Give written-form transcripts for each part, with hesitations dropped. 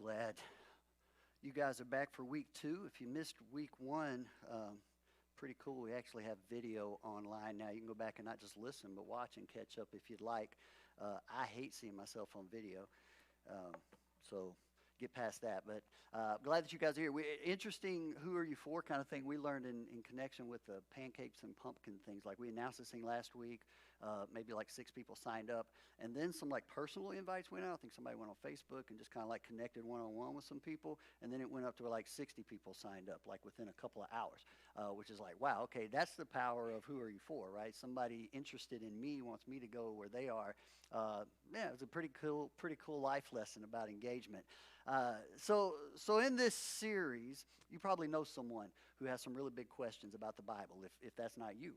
Glad you guys are back for week 2. If you missed week 1, pretty cool. We actually have video online now. You can go back and not just listen, but watch and catch up if you'd like. I hate seeing myself on video, so get past that. But glad that you guys are here. Interesting who are you for kind of thing we learned in connection with the pancakes and pumpkin things. Like we announced this thing last week. Maybe like 6 people signed up, and then some like personal invites went out. I think somebody went on Facebook and just kind of like connected one-on-one with some people, and then it went up to like 60 people signed up like within a couple of hours, which is like, wow, okay, that's the power of who are you for, right? Somebody interested in me wants me to go where they are. Yeah, it was a pretty cool life lesson about engagement. So in this series, you probably know someone who has some really big questions about the Bible, if that's not you.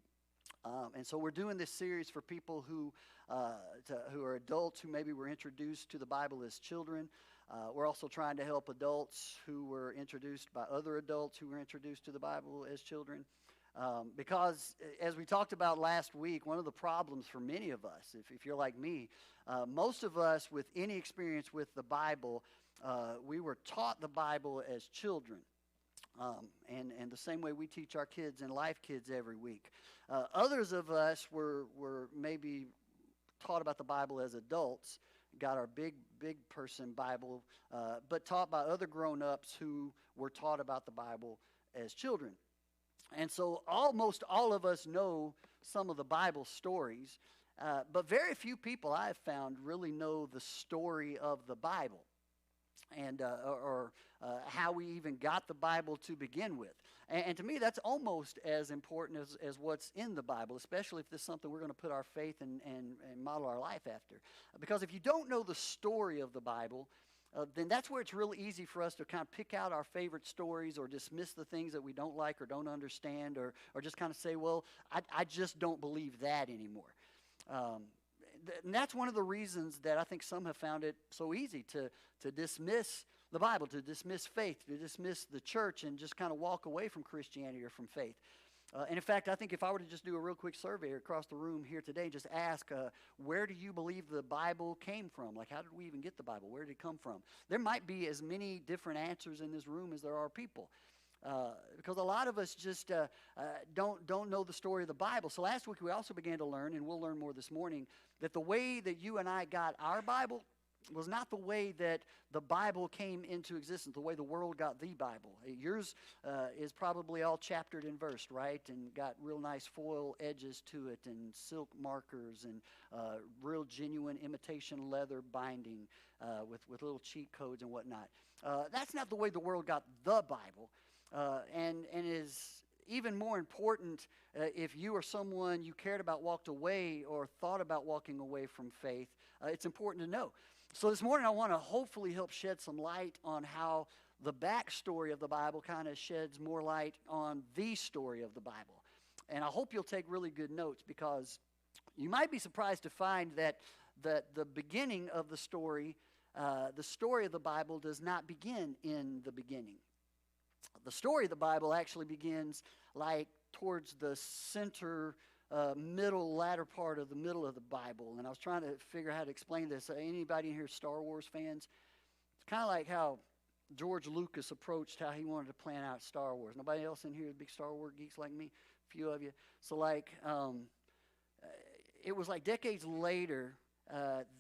And so we're doing this series for people who are adults who maybe were introduced to the Bible as children. We're also trying to help adults who were introduced by other adults who were introduced to the Bible as children. Because as we talked about last week, one of the problems for many of us, if you're like me, most of us with any experience with the Bible, we were taught the Bible as children. And the same way we teach our kids and Life Kids every week. Others of us were maybe taught about the Bible as adults, got our big person Bible, but taught by other grown-ups who were taught about the Bible as children. And so almost all of us know some of the Bible stories, but very few people I have found really know the story of the Bible. And how we even got the Bible to begin with. And to me, that's almost as important as what's in the Bible, especially if this is something we're going to put our faith and model our life after. Because if you don't know the story of the Bible, then that's where it's really easy for us to kind of pick out our favorite stories or dismiss the things that we don't like or don't understand or just kind of say, well, I just don't believe that anymore. And that's one of the reasons that I think some have found it so easy to dismiss the Bible, to dismiss faith, to dismiss the church, and just kind of walk away from Christianity or from faith. And in fact, I think if I were to just do a real quick survey across the room here today, just ask, where do you believe the Bible came from? Like, how did we even get the Bible? Where did it come from? There might be as many different answers in this room as there are people. Because a lot of us just don't know the story of the Bible. So last week we also began to learn, and we'll learn more this morning, that the way that you and I got our Bible was not the way that the Bible came into existence, the way the world got the Bible. Yours is probably all chaptered and versed, right? And got real nice foil edges to it and silk markers and real genuine imitation leather binding with little cheat codes and whatnot. That's not the way the world got the Bible. And is even more important if you or someone you cared about walked away or thought about walking away from faith, it's important to know. So this morning I want to hopefully help shed some light on how the backstory of the Bible kind of sheds more light on the story of the Bible. And I hope you'll take really good notes, because you might be surprised to find that the beginning of the story of the Bible does not begin in the beginning. The story of the Bible actually begins like towards the center, latter part of the middle of the Bible. And I was trying to figure out how to explain this. Anybody in here Star Wars fans? It's kind of like how George Lucas approached how he wanted to plan out Star Wars. Nobody else in here is big Star Wars geeks like me? A few of you. So like, it was like decades later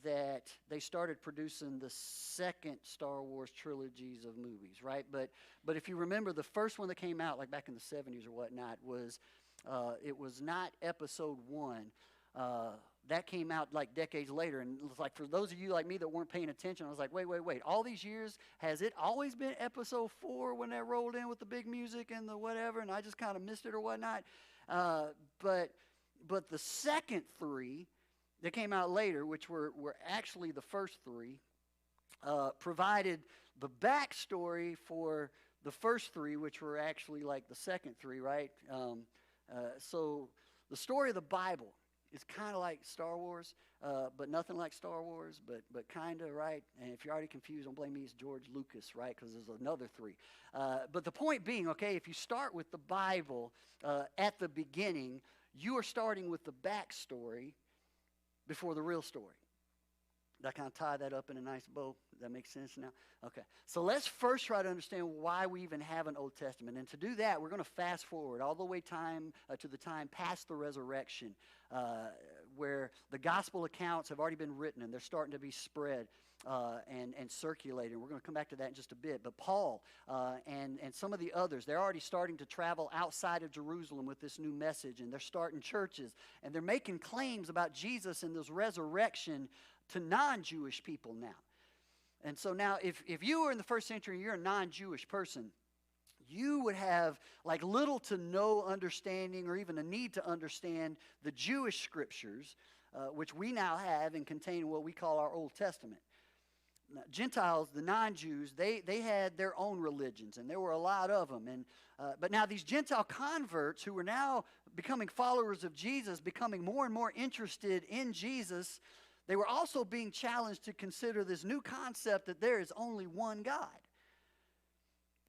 that they started producing the second Star Wars trilogies of movies, right? But if you remember, the first one that came out, like back in the 70s or whatnot, was it was not Episode 1. That came out like decades later, and it was like for those of you like me that weren't paying attention, I was like, wait. All these years, has it always been Episode 4 when that rolled in with the big music and the whatever, and I just kind of missed it or whatnot? But the second 3 that came out later, which were actually the first 3, provided the backstory for the first 3, which were actually like the second 3, right? So the story of the Bible is kind of like Star Wars, but nothing like Star Wars, but kind of, right? And if you're already confused, don't blame me, it's George Lucas, right? Because there's another 3. But the point being, okay, if you start with the Bible at the beginning, you are starting with the backstory before the real story. Did I kind of tie that up in a nice bow? Does that make sense now? Okay. So let's first try to understand why we even have an Old Testament. And to do that, we're going to fast forward all the way to the time past the resurrection, where the gospel accounts have already been written and they're starting to be spread and circulated. We're going to come back to that in just a bit. But Paul and some of the others, they're already starting to travel outside of Jerusalem with this new message, and they're starting churches, and they're making claims about Jesus and this resurrection to non-Jewish people now. And so now if you were in the first century and you're a non-Jewish person, you would have like little to no understanding or even a need to understand the Jewish scriptures, which we now have and contain what we call our Old Testament. Now, Gentiles, the non-Jews, they had their own religions, and there were a lot of them. But now these Gentile converts who were now becoming followers of Jesus, becoming more and more interested in Jesus, they were also being challenged to consider this new concept that there is only one God.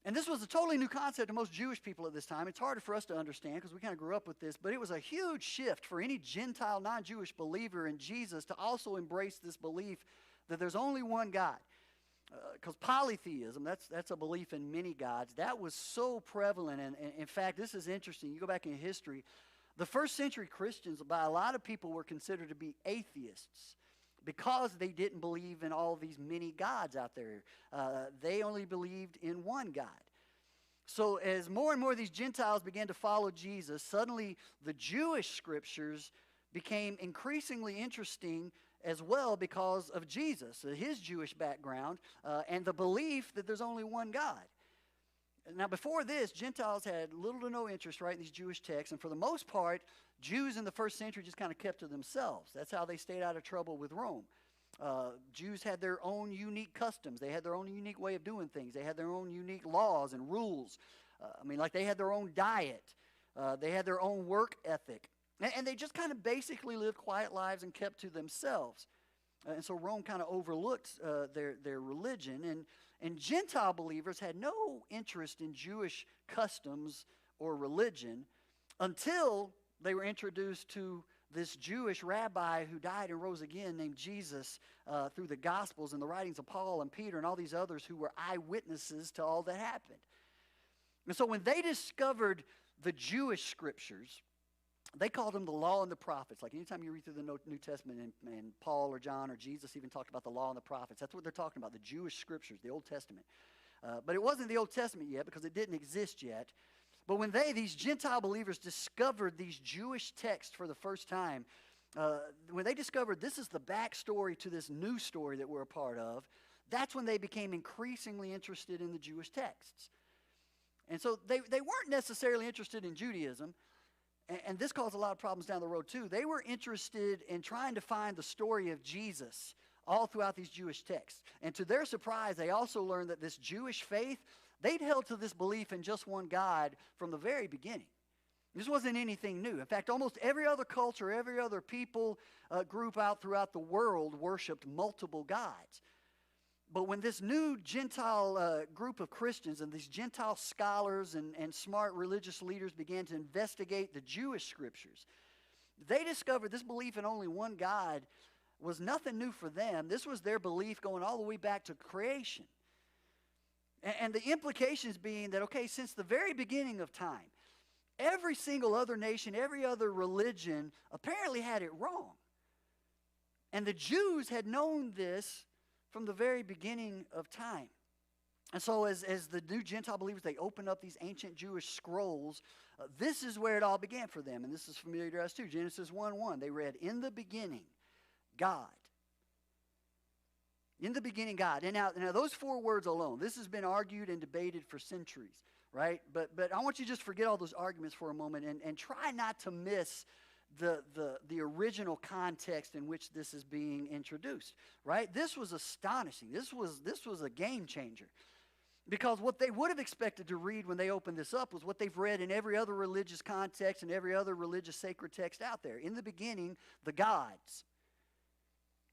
And this was a totally new concept to most Jewish people at this time. It's harder for us to understand because we kind of grew up with this, but it was a huge shift for any Gentile, non-Jewish believer in Jesus to also embrace this belief that there's only one God. Because polytheism, that's a belief in many gods, that was so prevalent. And in fact, this is interesting. You go back in history, the first century Christians, by a lot of people, were considered to be atheists because they didn't believe in all these many gods out there. They only believed in one God. So as more and more of these Gentiles began to follow Jesus, suddenly the Jewish scriptures became increasingly interesting as well because of Jesus, his Jewish background, and the belief that there's only one God. Now, before this, Gentiles had little to no interest, right, in these Jewish texts, and for the most part, Jews in the first century just kind of kept to themselves. That's how they stayed out of trouble with Rome. Jews had their own unique customs. They had their own unique way of doing things. They had their own unique laws and rules. Like they had their own diet. They had their own work ethic. And they just kind of basically lived quiet lives and kept to themselves. And so Rome kind of overlooked their religion. And Gentile believers had no interest in Jewish customs or religion until they were introduced to this Jewish rabbi who died and rose again named Jesus through the Gospels and the writings of Paul and Peter and all these others who were eyewitnesses to all that happened. And so when they discovered the Jewish scriptures, they called them the law and the prophets. Like anytime you read through the New Testament and Paul or John or Jesus even talked about the law and the prophets, that's what they're talking about, the Jewish scriptures, the Old Testament. But it wasn't the Old Testament yet because it didn't exist yet. But when these Gentile believers discovered these Jewish texts for the first time, when they discovered this is the backstory to this new story that we're a part of, that's when they became increasingly interested in the Jewish texts. And so they weren't necessarily interested in Judaism, and this caused a lot of problems down the road too. They were interested in trying to find the story of Jesus all throughout these Jewish texts. And to their surprise, they also learned that this Jewish faith, they'd held to this belief in just one God from the very beginning. This wasn't anything new. In fact, almost every other culture, every other people group out throughout the world worshiped multiple gods. But when this new Gentile group of Christians and these Gentile scholars and smart religious leaders began to investigate the Jewish scriptures, they discovered this belief in only one God was nothing new for them. This was their belief going all the way back to creation. And the implications being that, okay, since the very beginning of time, every single other nation, every other religion apparently had it wrong. And the Jews had known this from the very beginning of time. And so as the new Gentile believers, they opened up these ancient Jewish scrolls. This is where it all began for them. And this is familiar to us too. Genesis 1:1. They read, "In the beginning, God." In the beginning, God. And now those 4 words alone, this has been argued and debated for centuries, right? But I want you to just forget all those arguments for a moment and try not to miss the original context in which this is being introduced, right? This was astonishing. This was a game changer. Because what they would have expected to read when they opened this up was what they've read in every other religious context and every other religious sacred text out there. In the beginning, the gods.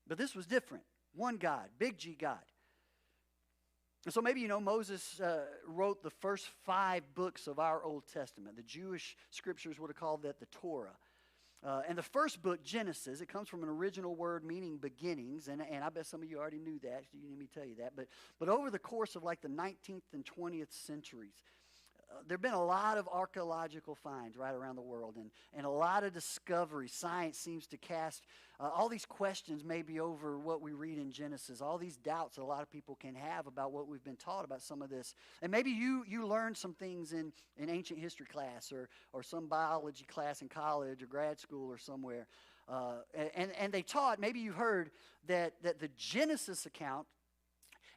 But this was different. One God, big G God. And so maybe you know Moses wrote the first 5 books of our Old Testament. The Jewish scriptures would have called that the Torah. And the first book, Genesis, it comes from an original word meaning beginnings, and I bet some of you already knew that. You didn't need me to tell you that. But over the course of like the 19th and 20th centuries, there have been a lot of archaeological finds right around the world, and a lot of discovery. Science seems to cast all these questions maybe over what we read in Genesis, all these doubts that a lot of people can have about what we've been taught about some of this. And maybe you learned some things in ancient history class or some biology class in college or grad school or somewhere. And they taught, maybe you heard, that the Genesis account,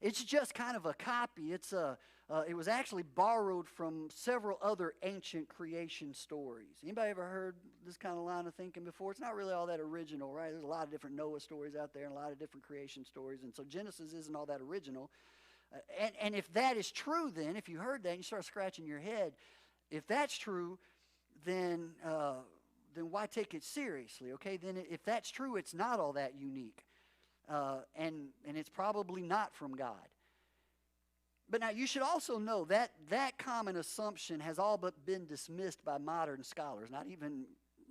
it's just kind of a copy. It was actually borrowed from several other ancient creation stories. Anybody ever heard this kind of line of thinking before? It's not really all that original, right? There's a lot of different Noah stories out there and a lot of different creation stories, and so Genesis isn't all that original. And if that is true, then, if you heard that and you start scratching your head, if that's true, then why take it seriously, okay? Then if that's true, it's not all that unique, and it's probably not from God. But now you should also know that that common assumption has all but been dismissed by modern scholars. Not even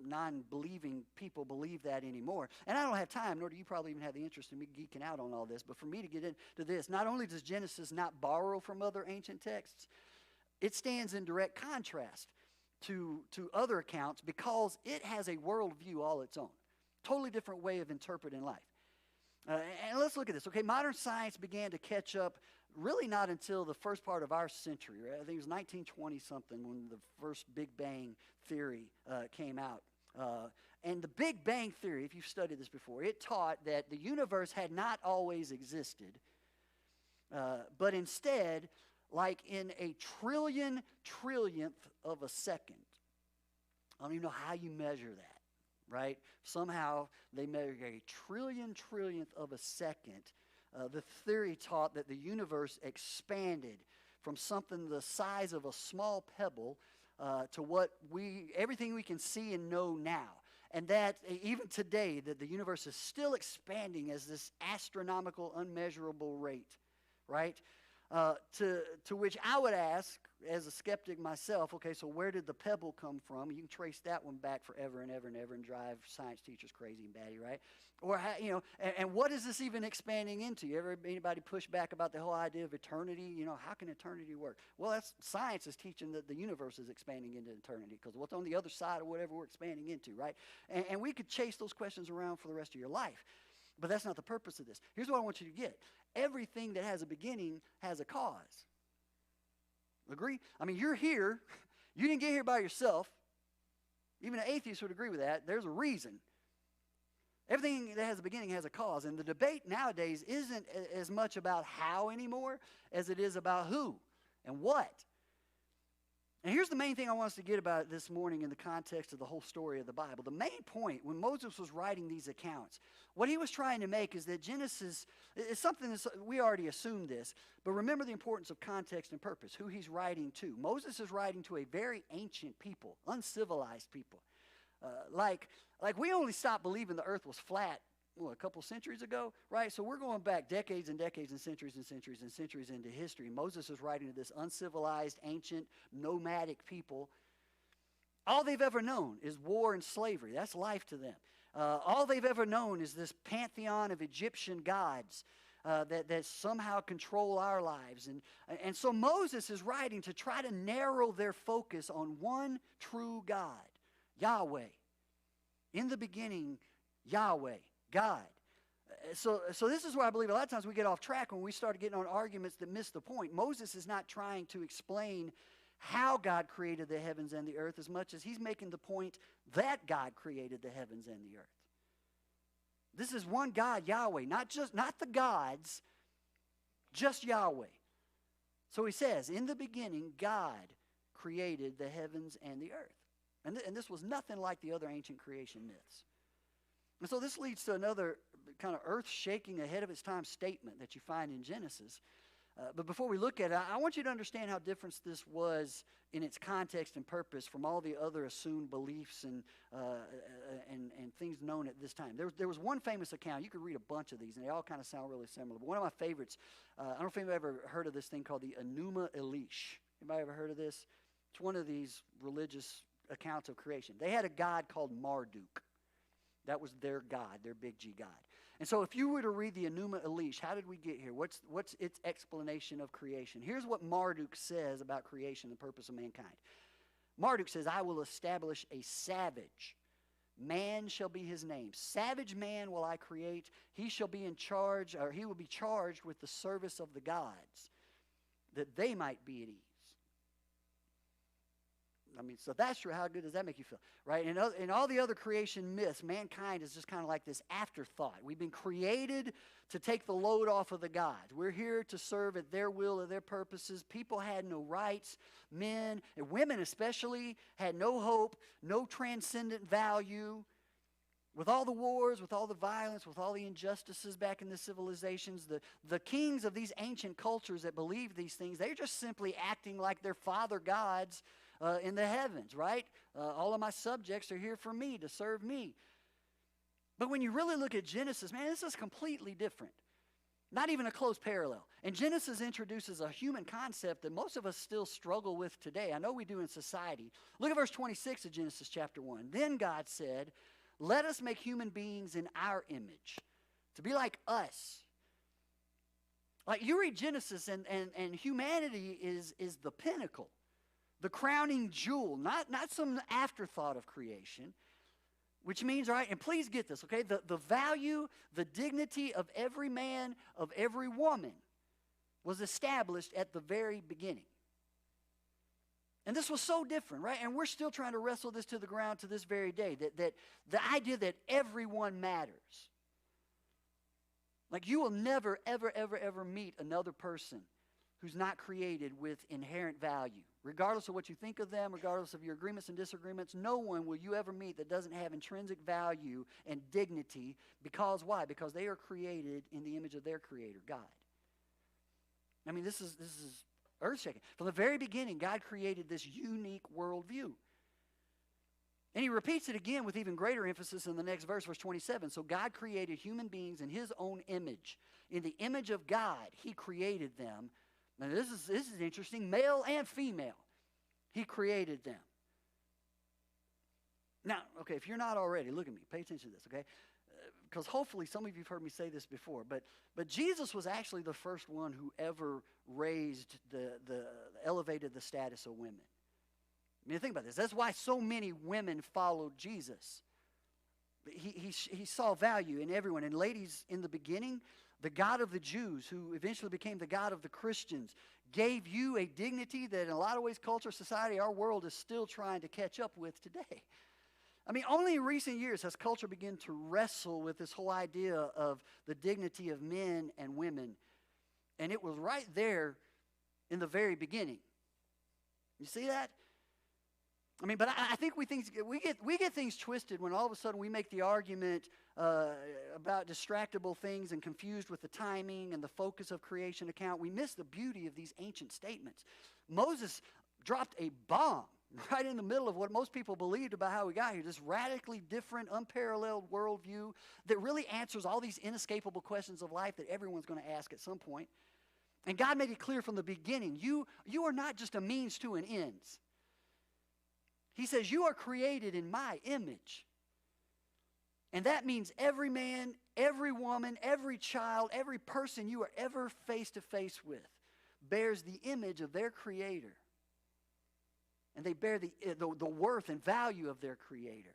non-believing people believe that anymore. And I don't have time, nor do you probably even have the interest in me geeking out on all this. But for me to get into this, not only does Genesis not borrow from other ancient texts, it stands in direct contrast to other accounts because it has a worldview all its own. Totally different way of interpreting life. And let's look at this. Okay, modern science began to catch up really not until the first part of our century, right? I think it was 1920-something when the first Big Bang theory came out. And the Big Bang theory, if you've studied this before, it taught that the universe had not always existed, but instead, like in a trillionth of a second. I don't even know how you measure that, right? Somehow they measure a trillionth of a second. The theory taught that the universe expanded from something the size of a small pebble to everything we can see and know now. And that even today, that the universe is still expanding as this astronomical, unmeasurable rate, right? To which I would ask, as a skeptic myself, okay, so where did the pebble come from? You can trace that one back forever and ever and ever and drive science teachers crazy and batty, right? Or, and what is this even expanding into? Anybody push back about the whole idea of eternity? How can eternity work? Well, science is teaching that the universe is expanding into eternity, because what's on the other side of whatever we're expanding into, right? And we could chase those questions around for the rest of your life. But that's not the purpose of this. Here's what I want you to get. Everything that has a beginning has a cause. Agree? I mean, you're here. You didn't get here by yourself. Even an atheist would agree with that. There's a reason. Everything that has a beginning has a cause. And the debate nowadays isn't as much about how anymore as it is about who and what. And here's the main thing I want us to get about this morning in the context of the whole story of the Bible. The main point, when Moses was writing these accounts, what he was trying to make is that Genesis is something that we already assumed this, but remember the importance of context and purpose, who he's writing to. Moses is writing to a very ancient people, uncivilized people. Like we only stopped believing the earth was flat, a couple centuries ago, right? So we're going back decades and decades and centuries and centuries and centuries into history. Moses is writing to this uncivilized, ancient, nomadic people. All they've ever known is war and slavery. That's life to them. All they've ever known is this pantheon of Egyptian gods that somehow control our lives. And so Moses is writing to try to narrow their focus on one true God, Yahweh. In the beginning, Yahweh, God. So this is where I believe a lot of times we get off track when we start getting on arguments that miss the point. Moses is not trying to explain how God created the heavens and the earth as much as he's making the point that God created the heavens and the earth. This is one God, Yahweh, not the gods, just Yahweh. So he says, in the beginning, God created the heavens and the earth. And this was nothing like the other ancient creation myths. And so this leads to another kind of earth-shaking, ahead of its time statement that you find in Genesis. But before we look at it, I want you to understand how different this was in its context and purpose from all the other assumed beliefs and things known at this time. There was one famous account. You could read a bunch of these, and they all kind of sound really similar. But one of my favorites, I don't know if anybody's ever heard of this thing called the Enuma Elish. Anybody ever heard of this? It's one of these religious accounts of creation. They had a god called Marduk. That was their god, their big G god. And so if you were to read the Enuma Elish, how did we get here? What's its explanation of creation? Here's what Marduk says about creation, the purpose of mankind. Marduk says, I will establish a savage. Man shall be his name. Savage man will I create. He shall be in charge, or he will be charged with the service of the gods, that they might be at ease. I mean, so that's true. How good does that make you feel? Right? In all the other creation myths, mankind is just kind of like this afterthought. We've been created to take the load off of the gods. We're here to serve at their will or their purposes. People had no rights. Men, and women especially, had no hope, no transcendent value. With all the wars, with all the violence, with all the injustices back in the civilizations, the kings of these ancient cultures that believed these things, they're just simply acting like their father gods in the heavens, right? All of my subjects are here for me, to serve me. But when you really look at Genesis, man, this is completely different. Not even a close parallel. And Genesis introduces a human concept that most of us still struggle with today. I know we do in society. Look at verse 26 of Genesis chapter 1. Then God said, let us make human beings in our image, to be like us. Like you read Genesis and humanity is the pinnacle, the crowning jewel, not some afterthought of creation, which means, all right, and please get this, okay, the value, the dignity of every man, of every woman was established at the very beginning. And this was so different, right? And we're still trying to wrestle this to the ground to this very day, that the idea that everyone matters. Like you will never, ever, ever, ever meet another person who's not created with inherent value. Regardless of what you think of them, regardless of your agreements and disagreements, no one will you ever meet that doesn't have intrinsic value and dignity. Because why? Because they are created in the image of their Creator, God. I mean, this is earth-shaking. From the very beginning, God created this unique worldview. And he repeats it again with even greater emphasis in the next verse, verse 27. So God created human beings in his own image. In the image of God, he created them. Now this is interesting. Male and female, he created them. Now, okay, if you're not already, look at me. Pay attention to this, okay? Because hopefully some of you have heard me say this before, but Jesus was actually the first one who ever raised elevated the status of women. I mean, think about this. That's why so many women followed Jesus. He saw value in everyone. And ladies, in the beginning, the God of the Jews, who eventually became the God of the Christians, gave you a dignity that in a lot of ways, culture, society, our world is still trying to catch up with today. I mean, only in recent years has culture begun to wrestle with this whole idea of the dignity of men and women. And it was right there in the very beginning. You see that? I mean, but I think we get things twisted when all of a sudden we make the argument about distractible things and confused with the timing and the focus of creation account. We miss the beauty of these ancient statements. Moses dropped a bomb right in the middle of what most people believed about how we got here, this radically different, unparalleled worldview that really answers all these inescapable questions of life that everyone's going to ask at some point. And God made it clear from the beginning, you are not just a means to an ends. He says, you are created in my image. And that means every man, every woman, every child, every person you are ever face to face with bears the image of their Creator. And they bear the worth and value of their Creator.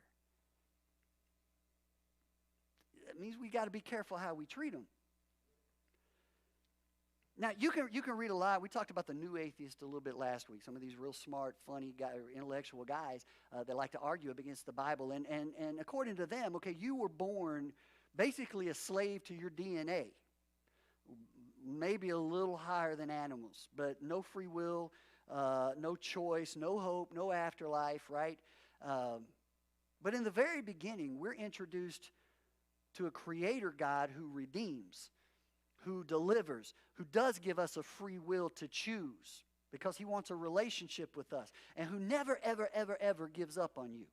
That means we got to be careful how we treat them. Now, you can read a lot. We talked about the new atheist a little bit last week. Some of these real smart, funny, intellectual guys that like to argue against the Bible. And according to them, okay, you were born basically a slave to your DNA. Maybe a little higher than animals, but no free will, no choice, no hope, no afterlife, right? But in the very beginning, we're introduced to a Creator God who redeems, who delivers, who does give us a free will to choose because he wants a relationship with us, and who never, ever, ever, ever gives up on you.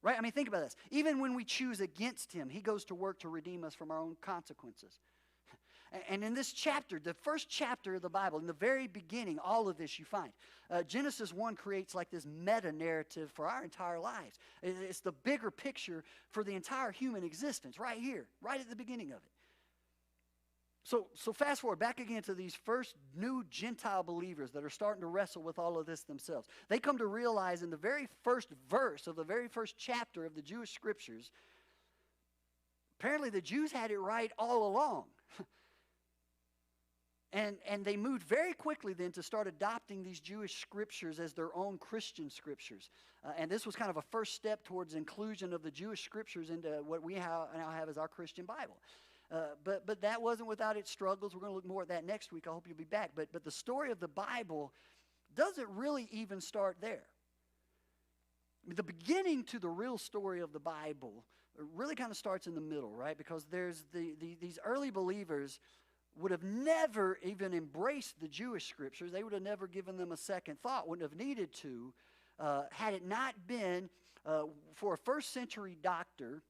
Right? I mean, think about this. Even when we choose against him, he goes to work to redeem us from our own consequences. And in this chapter, the first chapter of the Bible, in the very beginning, all of this you find. Genesis 1 creates like this meta-narrative for our entire lives. It's the bigger picture for the entire human existence right here, right at the beginning of it. So fast forward back again to these first new Gentile believers that are starting to wrestle with all of this themselves. They come to realize in the very first verse of the very first chapter of the Jewish scriptures, apparently the Jews had it right all along. And they moved very quickly then to start adopting these Jewish scriptures as their own Christian scriptures. And this was kind of a first step towards inclusion of the Jewish scriptures into what we now have as our Christian Bible. But that wasn't without its struggles. We're going to look more at that next week. I hope you'll be back. But the story of the Bible doesn't really even start there. I mean, the beginning to the real story of the Bible really kind of starts in the middle, right? Because there's these early believers would have never even embraced the Jewish scriptures. They would have never given them a second thought, wouldn't have needed to, had it not been for a first century doctor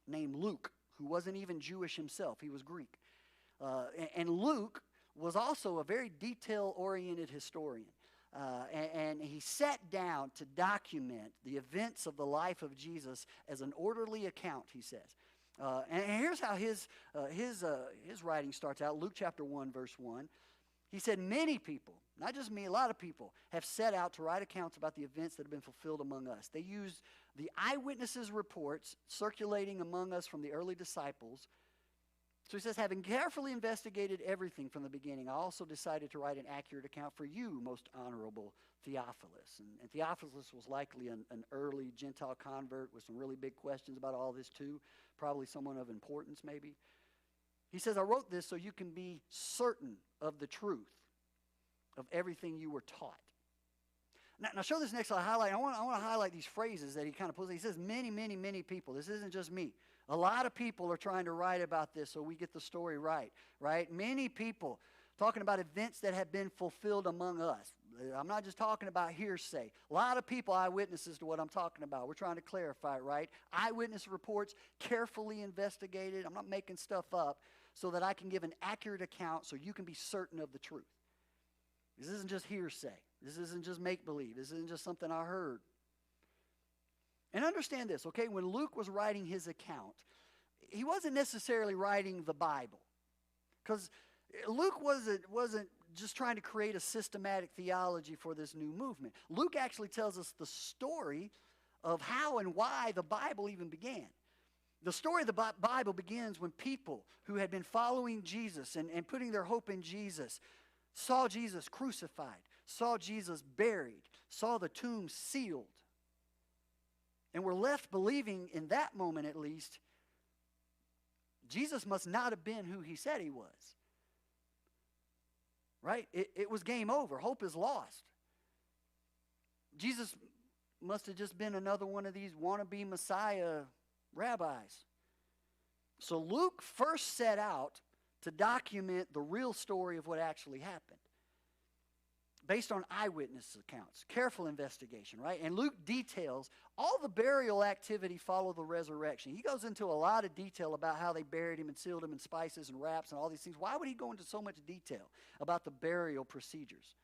named Luke, who wasn't even Jewish himself. He was Greek. And Luke was also a very detail-oriented historian. And he sat down to document the events of the life of Jesus as an orderly account, he says. And here's how his writing starts out. Luke chapter 1, verse 1. He said, many people, not just me, a lot of people, have set out to write accounts about the events that have been fulfilled among us. They used the eyewitnesses' reports circulating among us from the early disciples. So he says, having carefully investigated everything from the beginning, I also decided to write an accurate account for you, most honorable Theophilus. And Theophilus was likely an early Gentile convert with some really big questions about all this too. Probably someone of importance maybe. He says, I wrote this so you can be certain of the truth of everything you were taught. Now show this next highlight. I want to highlight these phrases that he kind of pulls. He says, many, many, many people. This isn't just me. A lot of people are trying to write about this so we get the story right? Many people talking about events that have been fulfilled among us. I'm not just talking about hearsay. A lot of people, eyewitnesses to what I'm talking about. We're trying to clarify, right? Eyewitness reports, carefully investigated. I'm not making stuff up so that I can give an accurate account so you can be certain of the truth. This isn't just hearsay. This isn't just make-believe. This isn't just something I heard. And understand this, okay? When Luke was writing his account, he wasn't necessarily writing the Bible. Because Luke wasn't just trying to create a systematic theology for this new movement. Luke actually tells us the story of how and why the Bible even began. The story of the Bible begins when people who had been following Jesus and putting their hope in Jesus saw Jesus crucified, saw Jesus buried, saw the tomb sealed, and were left believing in that moment at least, Jesus must not have been who he said he was. Right? It was game over. Hope is lost. Jesus must have just been another one of these wannabe Messiah rabbis. So Luke first set out to document the real story of what actually happened, based on eyewitness accounts, careful investigation, right? And Luke details all the burial activity followed the resurrection. He goes into a lot of detail about how they buried him and sealed him in spices and wraps and all these things. Why would he go into so much detail about the burial procedures?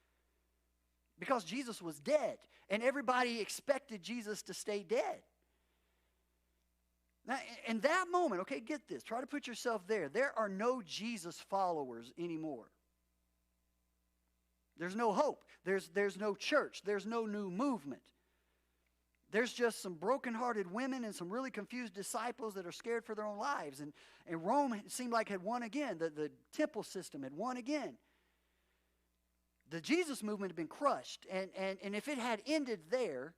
Because Jesus was dead, and everybody expected Jesus to stay dead. Now, in that moment, okay, get this. Try to put yourself there. There are no Jesus followers anymore. There's no hope. There's no church. There's no new movement. There's just some broken-hearted women and some really confused disciples that are scared for their own lives. And Rome, it seemed like, had won again. The temple system had won again. The Jesus movement had been crushed. And if it had ended there,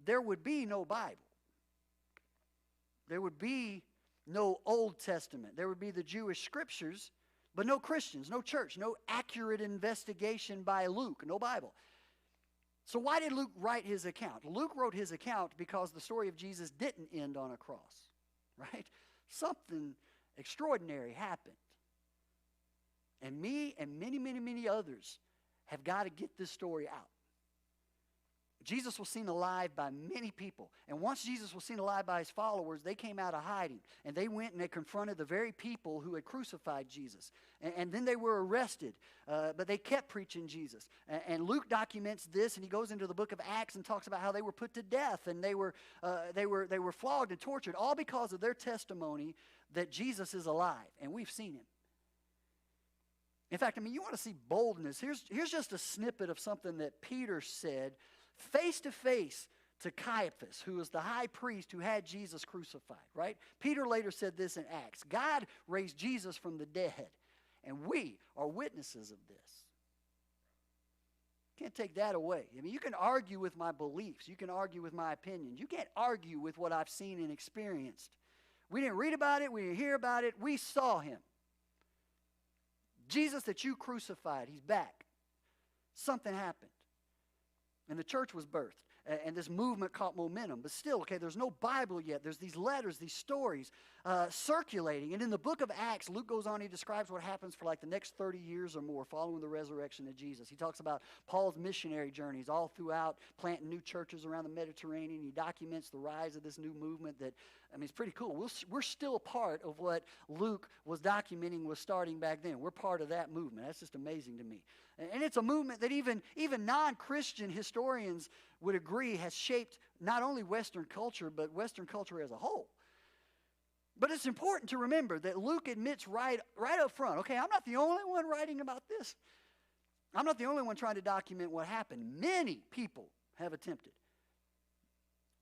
there would be no Bible. There would be no Old Testament. There would be the Jewish scriptures, but no Christians, no church, no accurate investigation by Luke, no Bible. So why did Luke write his account? Luke wrote his account because the story of Jesus didn't end on a cross, right? Something extraordinary happened. And me and many, many, many others have got to get this story out. Jesus was seen alive by many people. And once Jesus was seen alive by his followers, they came out of hiding. And they went and they confronted the very people who had crucified Jesus. And then they were arrested. But they kept preaching Jesus. And Luke documents this, and he goes into the book of Acts and talks about how they were put to death. And they were flogged and tortured, all because of their testimony that Jesus is alive. And we've seen him. In fact, you want to see boldness. Here's just a snippet of something that Peter said face to face to Caiaphas, who was the high priest who had Jesus crucified, right? Peter later said this in Acts. God raised Jesus from the dead, and we are witnesses of this. Can't take that away. You can argue with my beliefs. You can argue with my opinions. You can't argue with what I've seen and experienced. We didn't read about it. We didn't hear about it. We saw him. Jesus that you crucified, he's back. Something happened. And the church was birthed. And this movement caught momentum. But still, okay, there's no Bible yet. There's these letters, these stories circulating. And in the book of Acts, Luke goes on, he describes what happens for like the next 30 years or more following the resurrection of Jesus. He talks about Paul's missionary journeys all throughout, planting new churches around the Mediterranean. He documents the rise of this new movement that, it's pretty cool. We're still part of what Luke was documenting was starting back then. We're part of that movement. That's just amazing to me. And it's a movement that even non-Christian historians would agree has shaped not only Western culture, but Western culture as a whole. But it's important to remember that Luke admits right up front, okay, I'm not the only one writing about this. I'm not the only one trying to document what happened. Many people have attempted.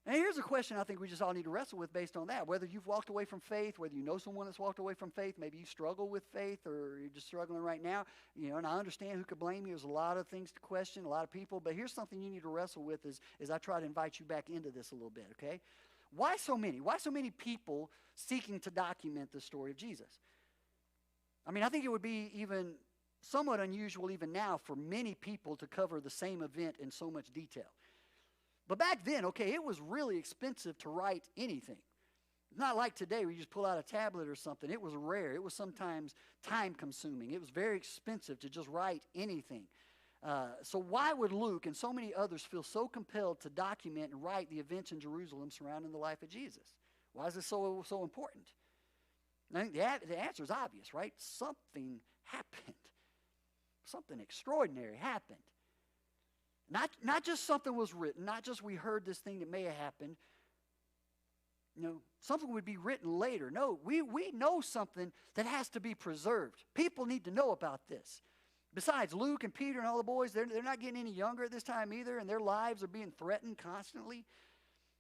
And here's a question I think we just all need to wrestle with based on that. Whether you've walked away from faith, whether you know someone that's walked away from faith, maybe you struggle with faith or you're just struggling right now. And I understand who could blame you. There's a lot of things to question, a lot of people. But here's something you need to wrestle with as I try to invite you back into this a little bit, okay? Why so many? Why so many people seeking to document the story of Jesus? I think it would be even somewhat unusual even now for many people to cover the same event in so much detail. But back then, okay, it was really expensive to write anything. It's not like today where you just pull out a tablet or something. It was rare. It was sometimes time-consuming. It was very expensive to just write anything. So why would Luke and so many others feel so compelled to document and write the events in Jerusalem surrounding the life of Jesus? Why is this so important? I think the answer is obvious, right? Something happened. Something extraordinary happened. Not just something was written, not just we heard this thing that may have happened. Something would be written later. No, we know something that has to be preserved. People need to know about this. Besides, Luke and Peter and all the boys, they're not getting any younger at this time either, and their lives are being threatened constantly.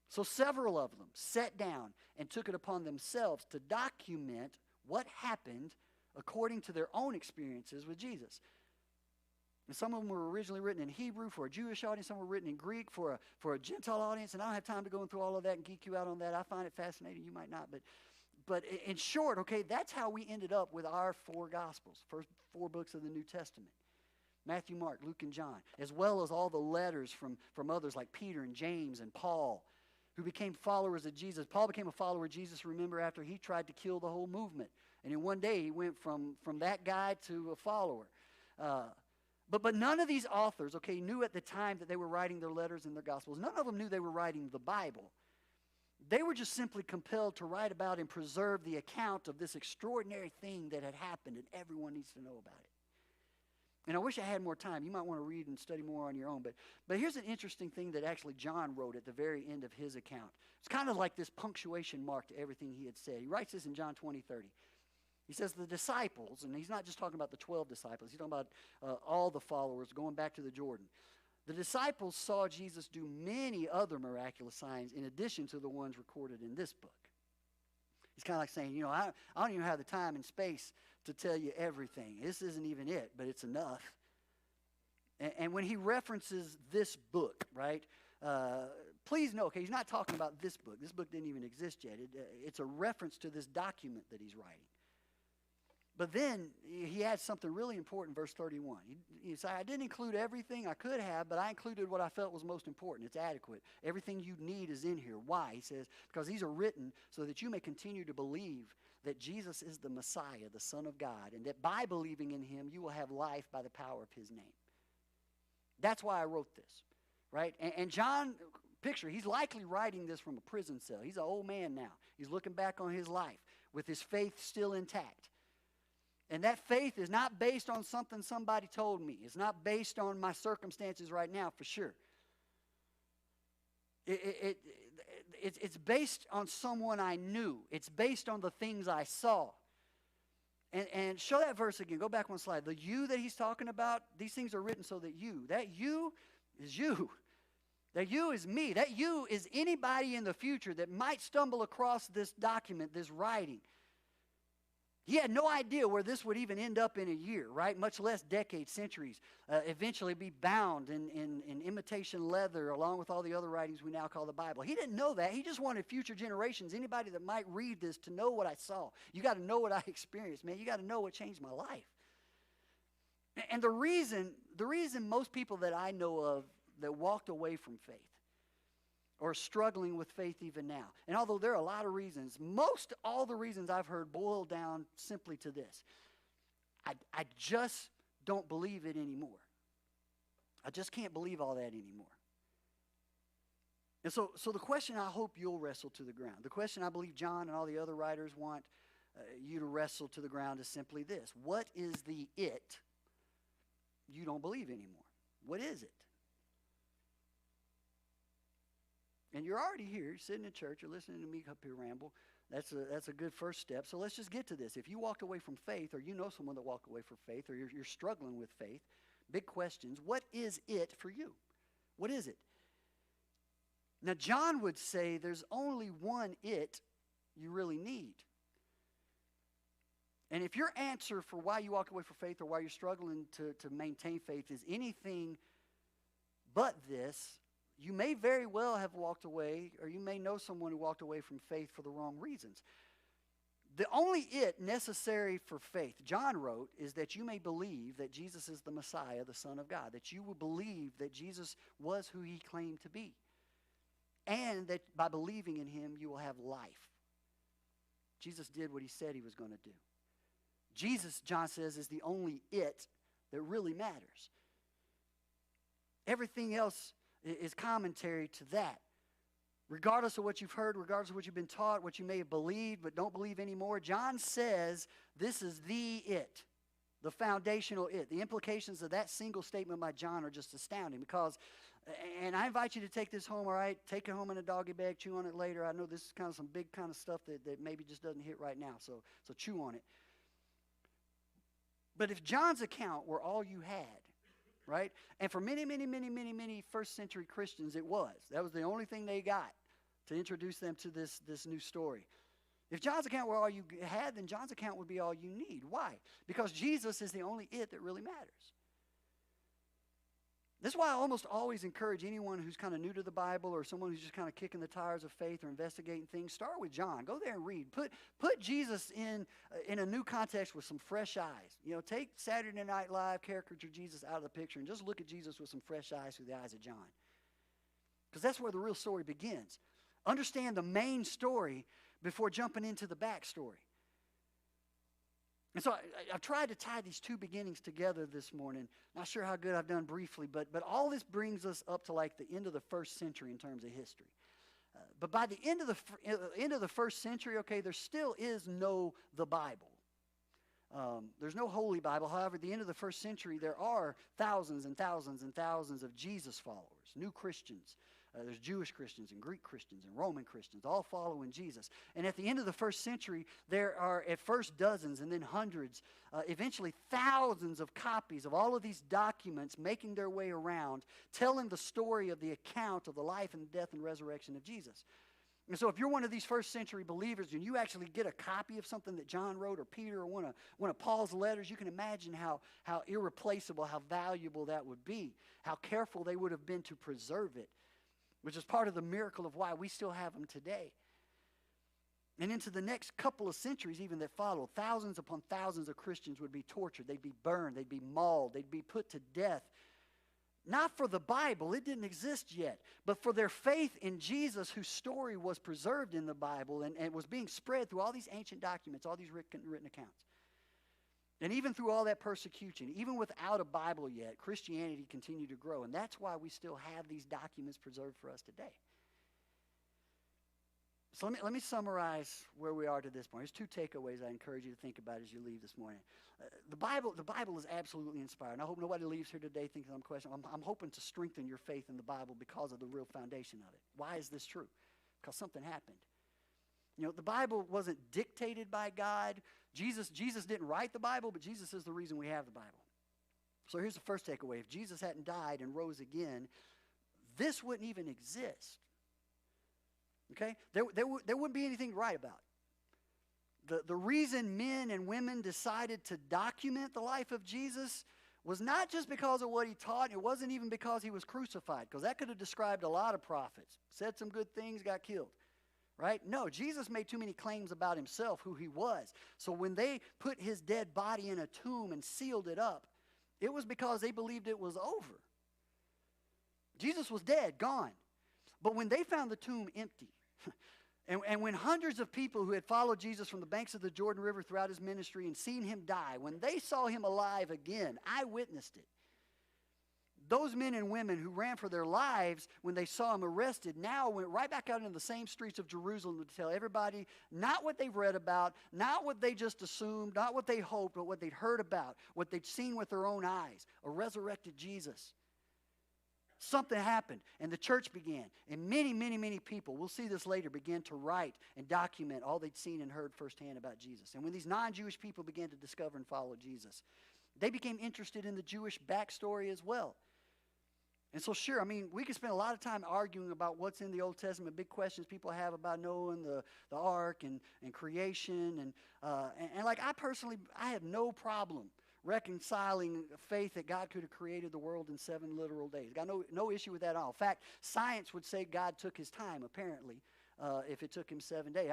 So several of them sat down and took it upon themselves to document what happened according to their own experiences with Jesus. And some of them were originally written in Hebrew for a Jewish audience. Some were written in Greek for a Gentile audience. And I don't have time to go through all of that and geek you out on that. I find it fascinating. You might not. But in short, okay, that's how we ended up with our four Gospels, first four books of the New Testament. Matthew, Mark, Luke, and John, as well as all the letters from others like Peter and James and Paul, who became followers of Jesus. Paul became a follower of Jesus, remember, after he tried to kill the whole movement. And in one day, he went from that guy to a follower. But none of these authors, okay, knew at the time that they were writing their letters and their Gospels. None of them knew they were writing the Bible. They were just simply compelled to write about and preserve the account of this extraordinary thing that had happened, and everyone needs to know about it. And I wish I had more time. You might want to read and study more on your own. But here's an interesting thing that actually John wrote at the very end of his account. It's kind of like this punctuation mark to everything he had said. He writes this in John 20:30. He says the disciples, and he's not just talking about the 12 disciples. He's talking about all the followers going back to the Jordan. The disciples saw Jesus do many other miraculous signs in addition to the ones recorded in this book. He's kind of like saying, I don't even have the time and space to tell you everything. This isn't even it, but it's enough. And when he references this book, right, please know, okay, he's not talking about this book. This book didn't even exist yet. It's a reference to this document that he's writing. But then he adds something really important in verse 31. He said, I didn't include everything I could have, but I included what I felt was most important. It's adequate. Everything you need is in here. Why? He says, because these are written so that you may continue to believe that Jesus is the Messiah, the Son of God, and that by believing in him, you will have life by the power of his name. That's why I wrote this. right? And John, picture, he's likely writing this from a prison cell. He's an old man now. He's looking back on his life with his faith still intact. And that faith is not based on something somebody told me. It's not based on my circumstances right now, for sure. It's based on someone I knew. It's based on the things I saw. And show that verse again. Go back one slide. The you that he's talking about, these things are written so that you is you. That you is me. That you is anybody in the future that might stumble across this document, this writing. He had no idea where this would even end up in a year, right? Much less decades, centuries. Eventually be bound in imitation leather along with all the other writings we now call the Bible. He didn't know that. He just wanted future generations, anybody that might read this, to know what I saw. You got to know what I experienced, man. You got to know what changed my life. And the reason most people that I know of that walked away from faith or struggling with faith even now. And although there are a lot of reasons, most all the reasons I've heard boil down simply to this. I just don't believe it anymore. I just can't believe all that anymore. And so the question I hope you'll wrestle to the ground, the question I believe John and all the other writers want you to wrestle to the ground is simply this. What is the it you don't believe anymore? What is it? And you're already here, you're sitting in church, you're listening to me up here ramble. That's a good first step. So let's just get to this. If you walked away from faith, or you know someone that walked away from faith, or you're struggling with faith, big questions. What is it for you? What is it? Now, John would say there's only one it you really need. And if your answer for why you walked away from faith or why you're struggling to maintain faith is anything but this, you may very well have walked away, or you may know someone who walked away from faith for the wrong reasons. The only it necessary for faith, John wrote, is that you may believe that Jesus is the Messiah, the Son of God, that you will believe that Jesus was who he claimed to be, and that by believing in him, you will have life. Jesus did what he said he was going to do. Jesus, John says, is the only it that really matters. Everything else is commentary to that. Regardless of what you've heard, regardless of what you've been taught, what you may have believed but don't believe anymore, John says this is the it, the foundational it. The implications of that single statement by John are just astounding because, and I invite you to take this home, all right? Take it home in a doggy bag, chew on it later. I know this is kind of some big kind of stuff that maybe just doesn't hit right now, so chew on it. But if John's account were all you had, right? And for many first century Christians, it was. That was the only thing they got to introduce them to this new story. If John's account were all you had, then John's account would be all you need. Why? Because Jesus is the only it that really matters. This is why I almost always encourage anyone who's kind of new to the Bible or someone who's just kind of kicking the tires of faith or investigating things, start with John. Go there and read. Put Jesus in a new context with some fresh eyes. You know, take Saturday Night Live caricature Jesus out of the picture and just look at Jesus with some fresh eyes through the eyes of John. Because that's where the real story begins. Understand the main story before jumping into the backstory. And so I've tried to tie these two beginnings together this morning. Not sure how good I've done briefly, but all this brings us up to like the end of the first century in terms of history. But by the end of the first century, okay, there still is no the Bible. There's no Holy Bible. However, at the end of the first century, there are thousands and thousands and thousands of Jesus followers, new Christians. There's Jewish Christians and Greek Christians and Roman Christians, all following Jesus. And at the end of the first century, there are at first dozens and then hundreds, eventually thousands of copies of all of these documents making their way around, telling the story of the account of the life and death and resurrection of Jesus. And so if you're one of these first century believers and you actually get a copy of something that John wrote or Peter or one of Paul's letters, you can imagine how irreplaceable, how valuable that would be, how careful they would have been to preserve it, which is part of the miracle of why we still have them today. And into the next couple of centuries even that followed, thousands upon thousands of Christians would be tortured. They'd be burned. They'd be mauled. They'd be put to death. Not for the Bible. It didn't exist yet. But for their faith in Jesus, whose story was preserved in the Bible and was being spread through all these ancient documents, all these written accounts. And even through all that persecution, even without a Bible yet, Christianity continued to grow. And that's why we still have these documents preserved for us today. So let me summarize where we are to this point. There's two takeaways I encourage you to think about as you leave this morning. The Bible is absolutely inspired. And I hope nobody leaves here today thinking I'm questioning. I'm hoping to strengthen your faith in the Bible because of the real foundation of it. Why is this true? Because something happened. You know, the Bible wasn't dictated by God. Jesus didn't write the Bible, but Jesus is the reason we have the Bible. So here's the first takeaway. If Jesus hadn't died and rose again, this wouldn't even exist. Okay? There wouldn't be anything to write about. The reason men and women decided to document the life of Jesus was not just because of what he taught. It wasn't even because he was crucified, because that could have described a lot of prophets. Said some good things, got killed. Right? No, Jesus made too many claims about himself, who he was. So when they put his dead body in a tomb and sealed it up, it was because they believed it was over. Jesus was dead, gone. But when they found the tomb empty, and when hundreds of people who had followed Jesus from the banks of the Jordan River throughout his ministry and seen him die, when they saw him alive again, I witnessed it. Those men and women who ran for their lives when they saw him arrested now went right back out into the same streets of Jerusalem to tell everybody not what they've read about, not what they just assumed, not what they hoped, but what they'd heard about, what they'd seen with their own eyes, a resurrected Jesus. Something happened, and the church began, and many, many, many people, we'll see this later, began to write and document all they'd seen and heard firsthand about Jesus. And when these non-Jewish people began to discover and follow Jesus, they became interested in the Jewish backstory as well. And so, sure, I mean, we could spend a lot of time arguing about what's in the Old Testament, big questions people have about Noah and the ark and creation. And like I have no problem reconciling faith that God could have created the world in 7 literal days. Got no issue with that at all. In fact, science would say God took his time, apparently, if it took him 7 days.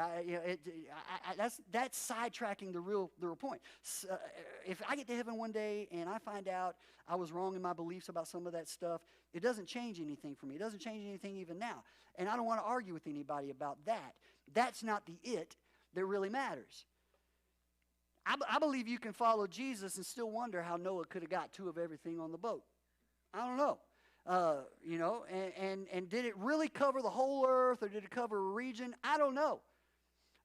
That's sidetracking the real point. If I get to heaven one day and I find out I was wrong in my beliefs about some of that stuff, it doesn't change anything for me. It doesn't change anything even now. And I don't want to argue with anybody about that. That's not the it that really matters. I believe you can follow Jesus and still wonder how Noah could have got 2 of everything on the boat. I don't know. And did it really cover the whole earth, or did it cover a region? I don't know.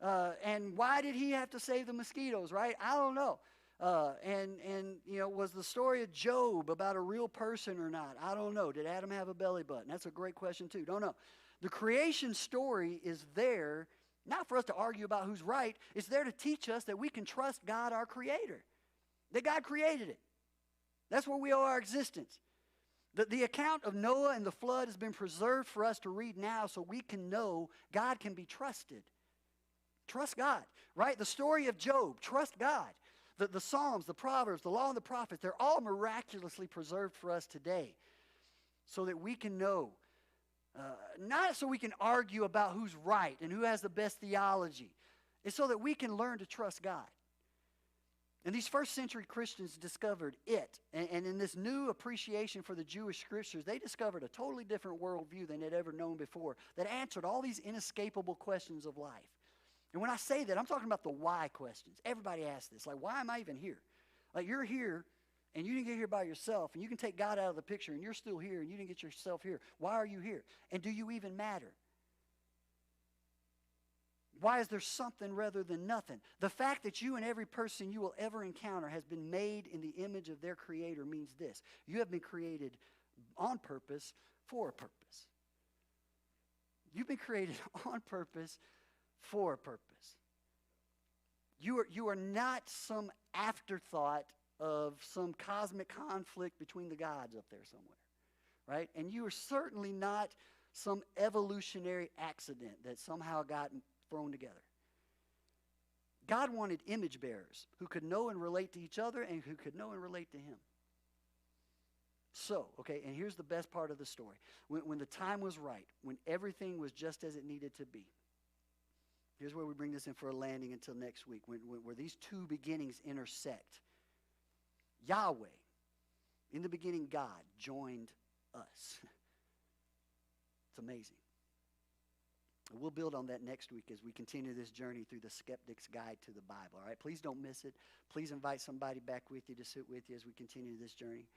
And why did he have to save the mosquitoes, right? I don't know. Was the story of Job about a real person or not? I don't know. Did Adam have a belly button? That's a great question too. Don't know. The creation story is there not for us to argue about who's right. It's there to teach us that we can trust God, our Creator. That God created it. That's where we owe our existence. The account of Noah and the flood has been preserved for us to read now so we can know God can be trusted. Trust God, right? The story of Job, trust God. The Psalms, the Proverbs, the Law and the Prophets, they're all miraculously preserved for us today so that we can know. Not so we can argue about who's right and who has the best theology. It's so that we can learn to trust God. And these first century Christians discovered it. And in this new appreciation for the Jewish scriptures, they discovered a totally different worldview than they'd ever known before that answered all these inescapable questions of life. And when I say that, I'm talking about the why questions. Everybody asks this. Like, why am I even here? Like, you're here, and you didn't get here by yourself, and you can take God out of the picture, and you're still here, and you didn't get yourself here. Why are you here? And do you even matter? Why is there something rather than nothing? The fact that you and every person you will ever encounter has been made in the image of their Creator means this. You have been created on purpose for a purpose. You've been created on purpose for a purpose. You are not some afterthought of some cosmic conflict between the gods up there somewhere, right? And you are certainly not some evolutionary accident that somehow got thrown together. God wanted image bearers who could know and relate to each other and who could know and relate to him. So, okay, and here's the best part of the story. When the time was right, when everything was just as it needed to be, here's where we bring this in for a landing until next week, where these two beginnings intersect. Yahweh, in the beginning God, joined us. It's amazing. We'll build on that next week as we continue this journey through the Skeptics Guide to the Bible. All right, please don't miss it. Please invite somebody back with you to sit with you as we continue this journey.